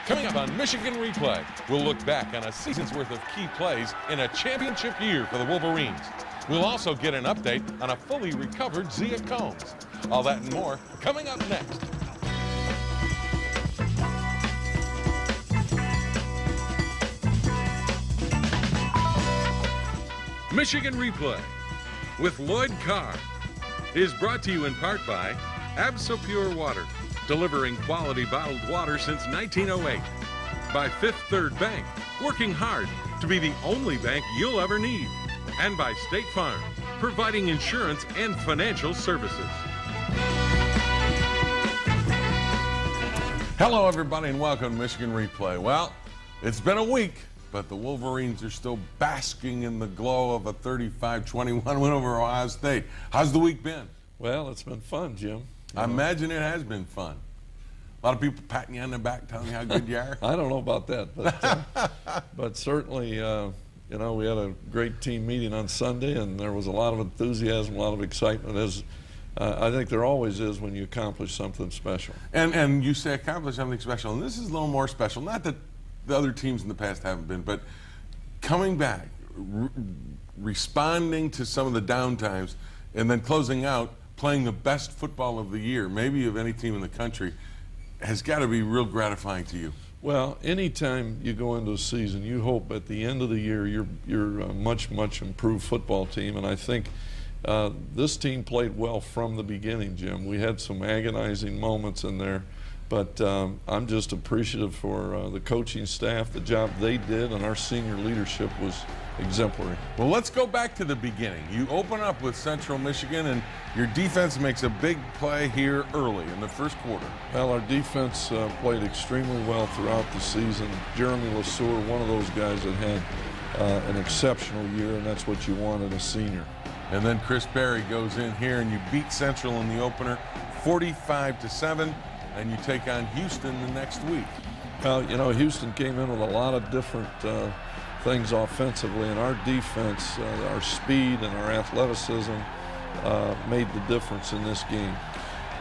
Coming up on Michigan Replay, we'll look back on a season's worth of key plays in a championship year for the Wolverines. We'll also get an update on a fully recovered Zia Combs. All that and more coming up next. Michigan Replay with Lloyd Carr is brought to you in part by Absopure Water, delivering quality bottled water since 1908. By Fifth Third Bank, working hard to be the only bank you'll ever need. And by State Farm, providing insurance and financial services. Hello, everybody, and welcome to Michigan Replay. Well, it's been a week, but the Wolverines are still basking in the glow of a 35-21 win over Ohio State. How's the week been? Well, it's been fun, Jim. I imagine it has been fun. A lot of people patting you on the back, telling you how good you are. I don't know about that, but certainly, you know, we had a great team meeting on Sunday, and there was a lot of enthusiasm, a lot of excitement, as I think there always is when you accomplish something special. And you say accomplish something special, and this is a little more special. Not that the other teams in the past haven't been, but coming back, responding to some of the downtimes, and then closing out, playing the best football of the year, maybe of any team in the country, has got to be real gratifying to you. Well, anytime you go into a season, you hope at the end of the year you're a much improved football team, and I think this team played well from the beginning, Jim. We had some agonizing moments in there, but I'm just appreciative for the coaching staff, the job they did, and our senior leadership was exemplary. Well, let's go back to the beginning. You open up with Central Michigan, and your defense makes a big play here early in the first quarter. Well, our defense played extremely well throughout the season. Jeremy LeSueur, one of those guys that had an exceptional year, and that's what you want in a senior. And then Chris Berry goes in here, and you beat Central in the opener 45-7, and you take on Houston the next week. Well, you know, Houston came in with a lot of different things offensively, and our defense, our speed and our athleticism made the difference in this game.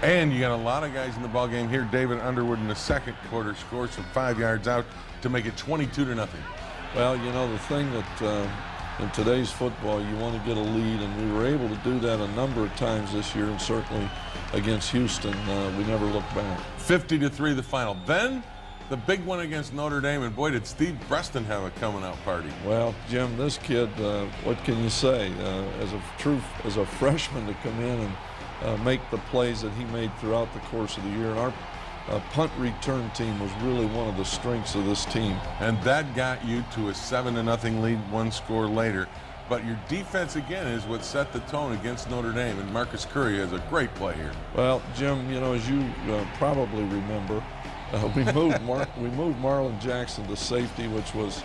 And you got a lot of guys in the ball game here. David Underwood in the second quarter scores from 5 yards out to make it 22-0. Well, you know, the thing that in today's football, you want to get a lead, and we were able to do that a number of times this year, and certainly against Houston, we never looked back. 50-3 the final. Then the big one against Notre Dame, and boy, did Steve Breaston have a coming-out party. Well, Jim, this kid, what can you say? As a freshman to come in and make the plays that he made throughout the course of the year, and our punt return team was really one of the strengths of this team. And that got you to a 7-0 lead, one score later. But your defense, again, is what set the tone against Notre Dame, and Marcus Curry has a great play here. Well, Jim, you know, as you probably remember, we moved Marlon Jackson to safety, which was,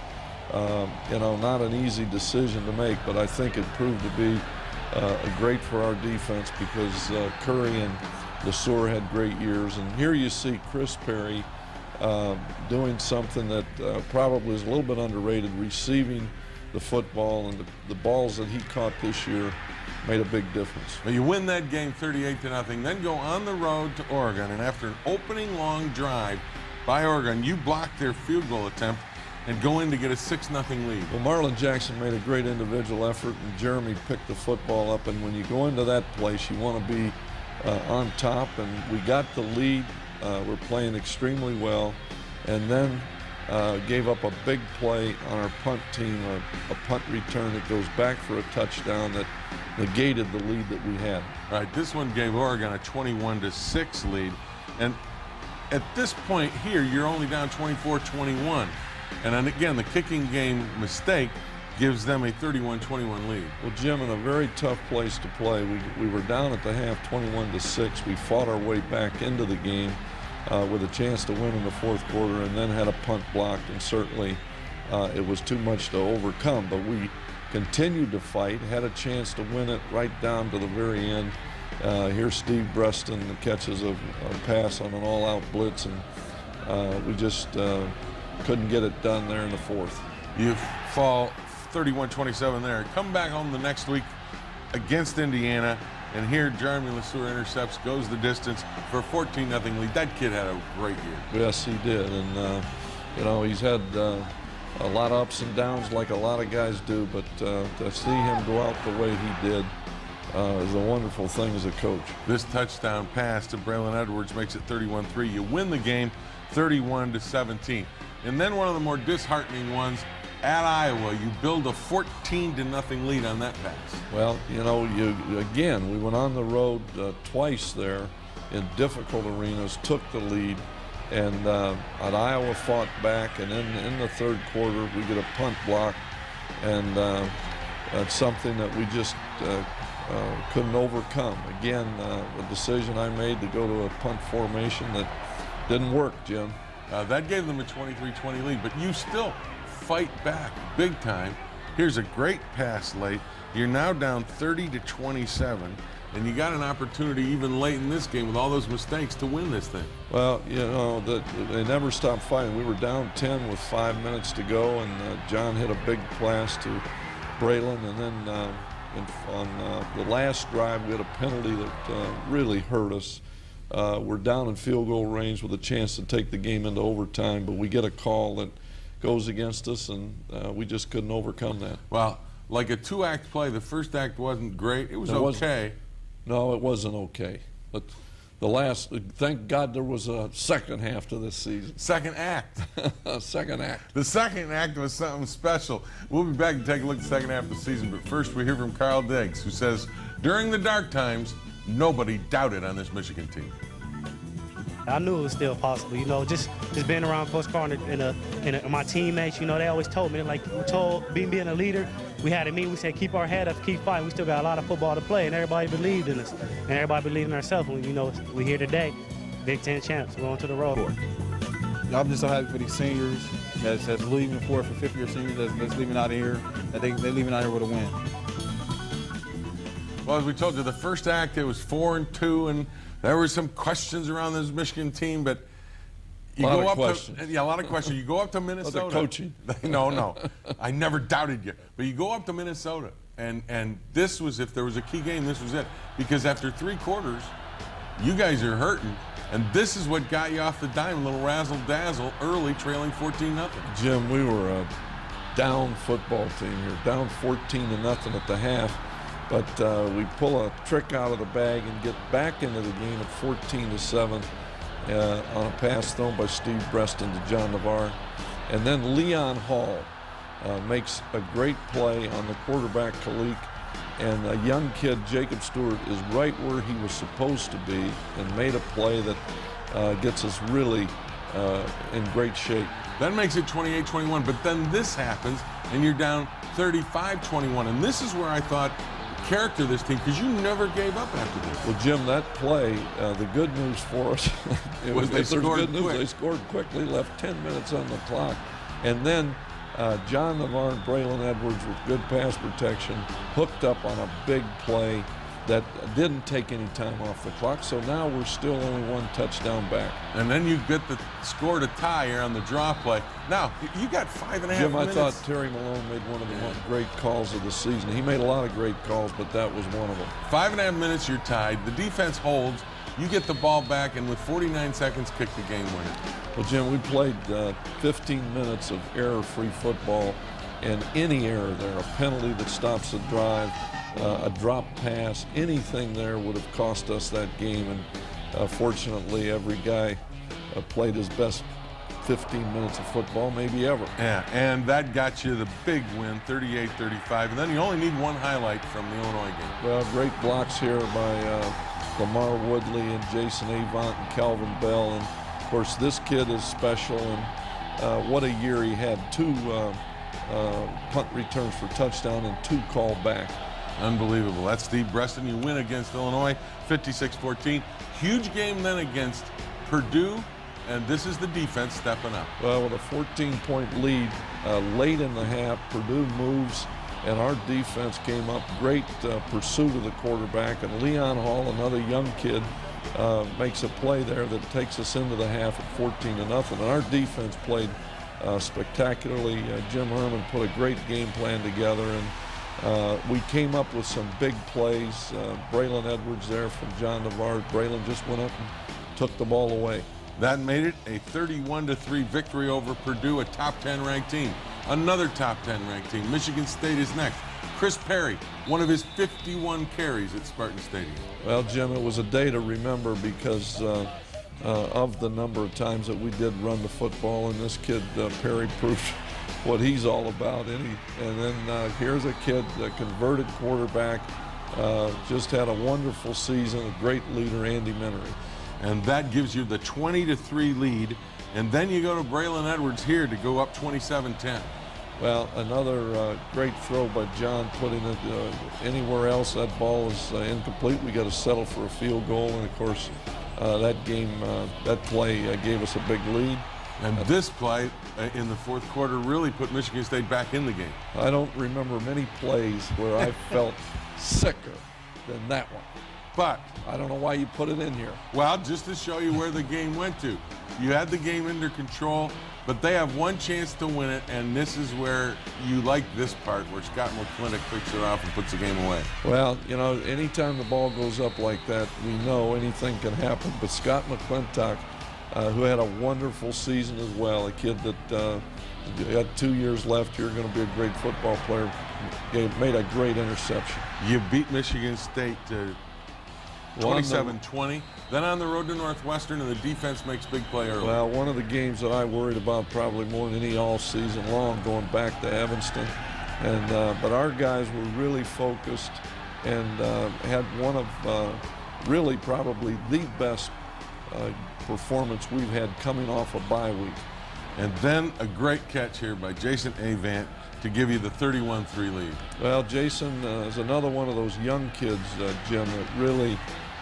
you know, not an easy decision to make, but I think it proved to be great for our defense because Curry and LeSueur had great years. And here you see Chris Berry doing something that probably is a little bit underrated, receiving the football, and the balls that he caught this year made a big difference. Well, you win that game 38-0, then go on the road to Oregon, and after an opening long drive by Oregon, you block their field goal attempt and go in to get a 6-0 lead. Well, Marlon Jackson made a great individual effort, and Jeremy picked the football up, and when you go into that place, you want to be on top, and we got the lead. We're playing extremely well, and then gave up a big play on our punt team, a punt return that goes back for a touchdown that negated the lead that we had. All right, this one gave Oregon a 21-6 lead, and at this point here, you're only down 24-21, and then again, the kicking game mistake gives them a 31-21 lead. Well, Jim, in a very tough place to play, we were down at the half 21-6. We fought our way back into the game with a chance to win in the fourth quarter, and then had a punt blocked, and certainly it was too much to overcome, but we continued to fight, had a chance to win it right down to the very end. Here's Steve Breaston catches a pass on an all-out blitz, and we just couldn't get it done there in the fourth. You fall 31-27 there. Come back home the next week against Indiana, and here Jeremy LeSueur intercepts, goes the distance for a 14-0 lead. That kid had a great year. Yes, he did, and You know, he's had a lot of ups and downs like a lot of guys do, but to see him go out the way he did is a wonderful thing as a coach. This touchdown pass to Braylon Edwards makes it 31-3. You win the game 31-17. And then one of the more disheartening ones at Iowa, you build a 14-0 lead on that pass. Well, you know, we went on the road twice there in difficult arenas, took the lead, and at Iowa fought back, and then in the third quarter we get a punt block, and that's something that we just couldn't overcome. Again, a decision I made to go to a punt formation that didn't work, Jim. That gave them a 23-20 lead, but you still fight back big time. Here's a great pass late. You're now down 30-27, and you got an opportunity even late in this game with all those mistakes to win this thing. Well, you know, they never stopped fighting. We were down 10 with 5 minutes to go, and John hit a big pass to Braylon, and then on the last drive we had a penalty that really hurt us. We're down in field goal range with a chance to take the game into overtime, but we get a call that goes against us, and we just couldn't overcome that. Well, like a two-act play, the first act wasn't great. It was okay. No, it wasn't okay. But the last, thank God there was a second half to this season. Second act. Second act. The second act was something special. We'll be back to take a look at the second half of the season, but first we hear from Carl Diggs, who says, during the dark times, nobody doubted on this Michigan team. I knew it was still possible, you know, just being around Coach Carter and my teammates, you know, they always told me, like, we told, being a leader, we had a meeting, we said, keep our head up, keep fighting. We still got a lot of football to play, and everybody believed in us, and everybody believed in ourselves. And, you know, we're here today, Big Ten champs, we're on to the road. I'm just so happy for these seniors that's leaving for fifth-year seniors that's leaving out of here, that they're leaving out here with a win. Well, as we told you, the first act, it was 4-2, and there were some questions around this Michigan team, but you go up to, a lot of questions. You go up to Minnesota. Oh, the coaching. No, I never doubted you. But you go up to Minnesota, and this was, if there was a key game, this was it. Because after 3 quarters, you guys are hurting, and this is what got you off the dime, a little razzle-dazzle early, trailing 14-0. Jim, we were a down football team here, down 14-0 at the half. But we pull a trick out of the bag and get back into the game at 14-7 on a pass thrown by Steve Breaston to John Navarre. And then Leon Hall makes a great play on the quarterback, Kalik. And a young kid, Jacob Stewart, is right where he was supposed to be and made a play that gets us really in great shape. That makes it 28-21, but then this happens, and you're down 35-21. And this is where I thought, character this team, because you never gave up after this. Well, Jim, that play, the good news for us was they scored good news. quick. They scored quickly, left 10 minutes on the clock, and then John Navarre and Braylon Edwards with good pass protection hooked up on a big play that didn't take any time off the clock. So now we're still only 1 touchdown back. And then you get the score to tie here on the draw play. Now, you got 5.5 minutes. Jim, I thought Terry Malone made one of the great calls of the season. He made a lot of great calls, but that was one of them. 5.5 minutes, you're tied. The defense holds. You get the ball back, and with 49 seconds, kick the game winner. Well, Jim, we played 15 minutes of error-free football, and any error there, a penalty that stops a drive, a drop pass, anything there would have cost us that game. And fortunately, every guy played his best 15 minutes of football maybe ever. Yeah, and that got you the big win, 38-35. And then you only need one highlight from the Illinois game. Well, great blocks here by Lamar Woodley and Jason Avant and Calvin Bell. And, of course, this kid is special. And what a year he had. 2 punt returns for touchdown and 2 called back. Unbelievable. That's Steve Breaston. You win against Illinois, 56-14. Huge game then against Purdue, and this is the defense stepping up. Well, with a 14-point lead late in the half, Purdue moves, and our defense came up. Great pursuit of the quarterback, and Leon Hall, another young kid, makes a play there that takes us into the half at 14-0. And our defense played spectacularly. Jim Herman put a great game plan together, and we came up with some big plays. Braylon Edwards there from John Navarre. Braylon just went up and took the ball away. That made it a 31-3 victory over Purdue, a top 10 ranked team. Another top 10 ranked team, Michigan State, is next. Chris Perry, one of his 51 carries at Spartan Stadium. Well, Jim, it was a day to remember because of the number of times that we did run the football, and this kid, Perry, proved what he's all about. And then here's a kid, a converted quarterback, just had a wonderful season, a great leader, Andy Minery. And that gives you the 20-3 lead. And then you go to Braylon Edwards here to go up 27-10. Well, another great throw by John, putting it anywhere else. That ball is incomplete. We got to settle for a field goal. And of course, that play gave us a big lead. And this play in the fourth quarter really put Michigan State back in the game. I don't remember many plays where I felt sicker than that one. But I don't know why you put it in here. Well, just to show you where the game went to. You had the game under control, but they have one chance to win it, and this is where you like this part, where Scott McClintock picks it off and puts the game away. Well, you know, anytime the ball goes up like that, we know anything can happen. But Scott McClintock, who had a wonderful season as well, a kid that got 2 years left here, going to be a great football player, made a great interception. You beat Michigan State 27-20. Then on the road to Northwestern, and the defense makes big play early. Well, one of the games that I worried about probably more than any all season long, going back to Evanston. But our guys were really focused and had one of really probably the best performance we've had coming off a bye week. And then a great catch here by Jason Avant to give you the 31-3 lead. Well, Jason is another one of those young kids, Jim, that really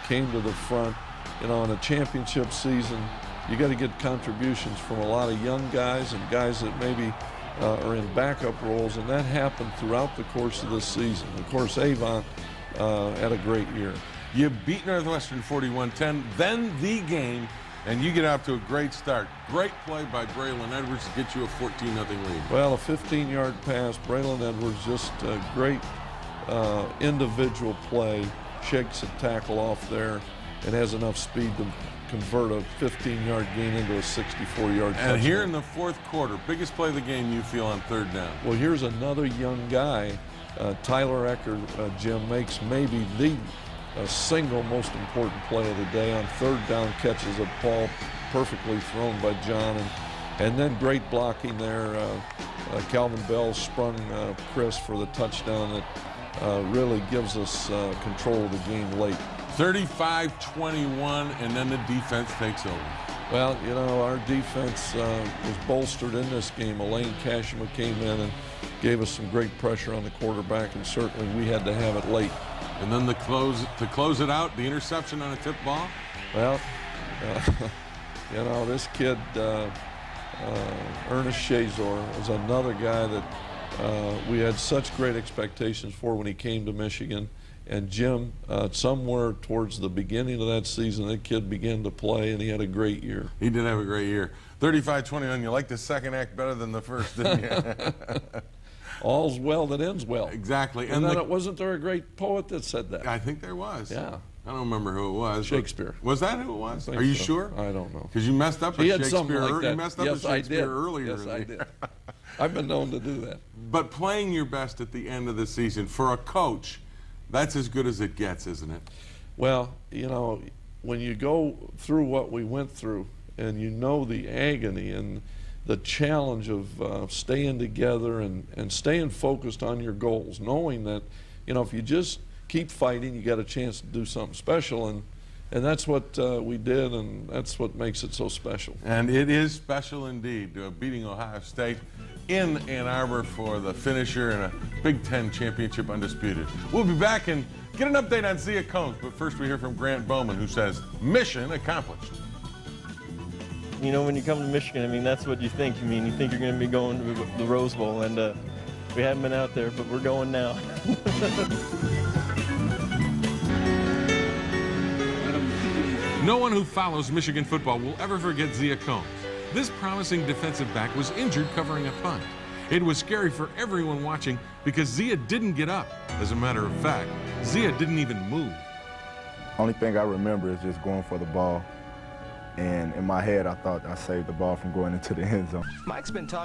came to the front. You know, in a championship season, you got to get contributions from a lot of young guys and guys that maybe are in backup roles, and that happened throughout the course of this season. Of course, Avant had a great year. You beat Northwestern 41-10, then the game, and you get out to a great start. Great play by Braylon Edwards to get you a 14-0 lead. Well, a 15-yard pass. Braylon Edwards, just a great individual play, shakes a tackle off there and has enough speed to convert a 15-yard gain into a 64-yard touchdown. And here in the fourth quarter, biggest play of the game you feel on third down. Well, here's another young guy. Tyler Ecker, Jim, makes maybe the single most important play of the day on third down, catches a ball perfectly thrown by John, and then great blocking there. Calvin Bell sprung Chris for the touchdown that really gives us control of the game late. 35-21, and then the defense takes over. Well, you know, our defense was bolstered in this game. Elaine Kashima came in and gave us some great pressure on the quarterback, and certainly we had to have it late. And then to close it out, the interception on a tip ball. Well, you know, this kid, Ernest Shazor, was another guy that we had such great expectations for when he came to Michigan. And Jim, somewhere towards the beginning of that season, that kid began to play, and he had a great year. He did have a great year. 35-21, you liked the second act better than the first, didn't you? All's well that ends well. Exactly. And then wasn't there a great poet that said that? I think there was. Yeah. I don't remember who it was. Shakespeare. Was that who it was? Are you so. sure? I don't know. Because you messed up with Shakespeare. Like you messed up with Shakespeare earlier. Yes, I did. I've been known to do that. But playing your best at the end of the season, for a coach, that's as good as it gets, isn't it? Well, you know, when you go through what we went through, and you know the agony and the challenge of staying together and staying focused on your goals, knowing that, you know, if you just keep fighting, you got a chance to do something special, and that's what we did, and that's what makes it so special. And it is special indeed, beating Ohio State in Ann Arbor for the finisher and a Big Ten championship undisputed. We'll be back and get an update on Zia Combs, but first we hear from Grant Bowman, who says, mission accomplished. You know, when you come to Michigan, I mean, that's what you think. I mean, you think you're going to be going to the Rose Bowl, and we haven't been out there, but we're going now. No one who follows Michigan football will ever forget Zia Combs. This promising defensive back was injured covering a punt. It was scary for everyone watching because Zia didn't get up. As a matter of fact, Zia didn't even move. Only thing I remember is just going for the ball And in my head, I thought I saved the ball from going into the end zone. Mike's been talking